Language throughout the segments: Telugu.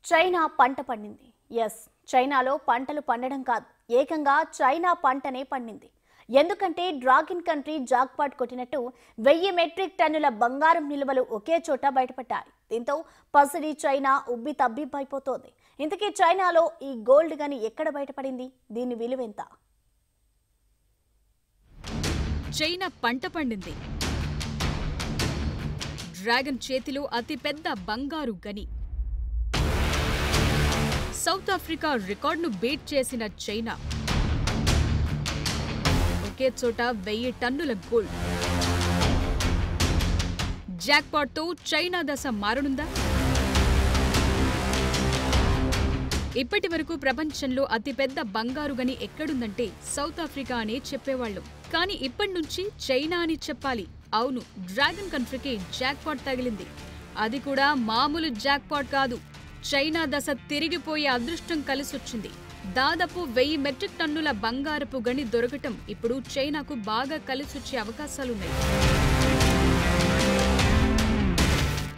చైనా పంట పండింది. ఎస్, చైనాలో పంటలు పండడం కాదు, ఏకంగా చైనా పంటనే పండింది. ఎందుకంటే డ్రాగన్ కంట్రీ జాక్పాట్ కొట్టినట్టు 1000 మెట్రిక్ టన్నుల బంగారం నిల్వలు ఒకే చోట బయటపడ్డాయి. దీంతో పసిడి చైనా ఉబ్బి తబ్బిబ్బైపోతోంది. ఇంతకీ చైనాలో ఈ గోల్డ్ గని ఎక్కడ బయటపడింది? దీని విలువెంత? చైనా పంట పండింది. డ్రాగన్ చేతిలో అతిపెద్ద బంగారు గని. సౌత్ ఆఫ్రికా రికార్డును బీట్ చేసిన చైనా ఒకే చోట 1000 టన్నుల గోల్డ్. జాక్పాట్తో చైనా దశ మారనుందా? ఇప్పటి వరకు ప్రపంచంలో అతిపెద్ద బంగారు గని ఎక్కడుందంటే సౌత్ ఆఫ్రికా అనే చెప్పేవాళ్లు. కానీ ఇప్పటి నుంచి చైనా అని చెప్పాలి. అవును, డ్రాగన్ కంట్రీకి జాక్పాట్ తగిలింది. అది కూడా మామూలు జాక్పాట్ కాదు. చైనా దశ తిరిగిపోయే అదృష్టం కలిసొచ్చింది. దాదాపు 1000 మెట్రిక్ టన్నుల బంగారపు గని దొరకటం ఇప్పుడు చైనాకు బాగా కలిసొచ్చే అవకాశాలున్నాయి.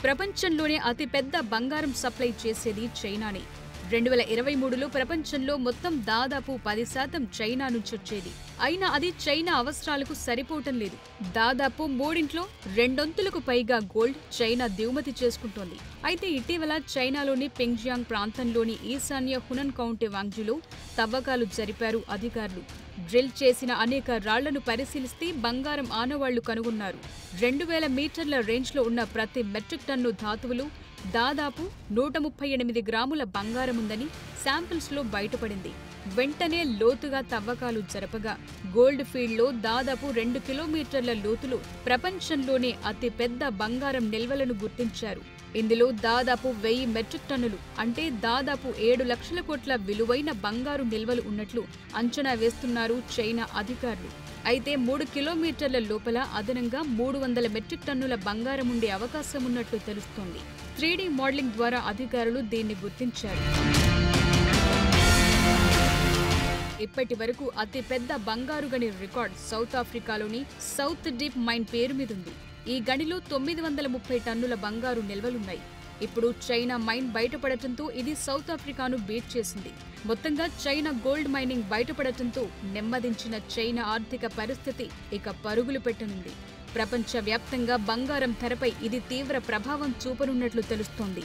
ప్రపంచంలోనే అతిపెద్ద బంగారం సప్లై చేసేది చైనానే. 2023లో ప్రపంచంలో మొత్తం దాదాపు 10% చైనా నుంచి వచ్చేది. అయినా అది చైనా అవసరాలకు సరిపోవటం లేదు. దాదాపు మూడింట్లో రెండొంతులకు పైగా గోల్డ్ చైనా దిగుమతి చేసుకుంటోంది. అయితే ఇటీవల చైనాలోని పింగ్జియాంగ్ ప్రాంతంలోని ఈశాన్య హునన్ కౌంటీ వాంగ్జూలో తవ్వకాలు జరిపారు అధికారులు. డ్రిల్ చేసిన అనేక రాళ్లను పరిశీలిస్తే బంగారం ఆనవాళ్లు కనుగొన్నారు. 2000 మీటర్ల రేంజ్లో ఉన్న ప్రతి మెట్రిక్ టన్ను ధాతువులు దాదాపు 138 గ్రాముల బంగారముందని శాంపిల్స్లో బయటపడింది. వెంటనే లోతుగా తవ్వకాలు జరపగా గోల్డ్ ఫీల్డ్లో దాదాపు 2 కిలోమీటర్ల లోతులో ప్రపంచంలోనే అతిపెద్ద బంగారం నిల్వలను గుర్తించారు. ఇందులో దాదాపు 1000 మెట్రిక్ టన్నులు అంటే దాదాపు 7 లక్షల కోట్ల విలువైన బంగారు నిల్వలు ఉన్నట్లు అంచనా వేస్తున్నారు చైనా అధికారులు. అయితే 3 కిలోమీటర్ల లోపల అదనంగా 300 మెట్రిక్ టన్నుల బంగారం ఉండే అవకాశం ఉన్నట్లు తెలుస్తోంది. 3D మోడలింగ్ ద్వారా అధికారులు దీన్ని గుర్తించారు. ఇప్పటి వరకు అతిపెద్ద బంగారు గని రికార్డ్ సౌత్ ఆఫ్రికాలోని సౌత్ డీప్ మైన్ పేరు మీదుంది. ఈ గనిలో 930 టన్నుల బంగారు నిల్వలున్నాయి. ఇప్పుడు చైనా మైన్ బయటపడటంతో ఇది సౌత్ ఆఫ్రికాను బీట్ చేసింది. మొత్తంగా చైనా గోల్డ్ మైనింగ్ బయటపడటంతో నెమ్మదించిన చైనా ఆర్థిక పరిస్థితి ఇక పరుగులు పెట్టనుంది. ప్రపంచవ్యాప్తంగా బంగారం ధరపై ఇది తీవ్ర ప్రభావం చూపనున్నట్లు తెలుస్తోంది.